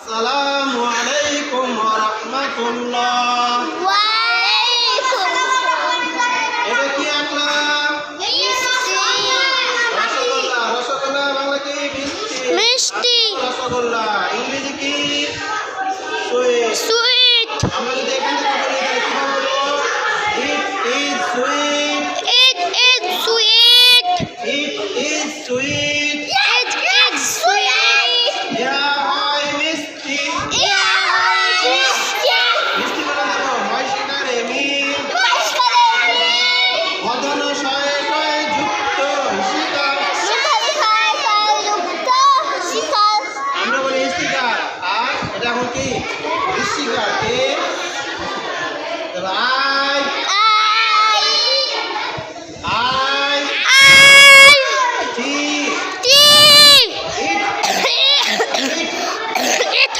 আসসালামু আলাইকুম ওয়া রাহমাতুল্লাহ। এটা কি আঁকলাম? রসগোল্লা। রসগোল্লা বাংলা কি? মিষ্টি। রসগোল্লা ইংরেজি কি? সুইট। আমরা যদি এখান থেকে বলি তাহলে কিভাবে বলবো? It is sweet. It is sweet. Yeah হয় মিষ্টি। মিষ্টি বলে দেখো হয় শিকারে মিল। মদন শয়ে শয়ে যুক্ত শিকার। আমরা বলি স্টিকার। আর এটা এখন কি? Sticker. K? I I T it it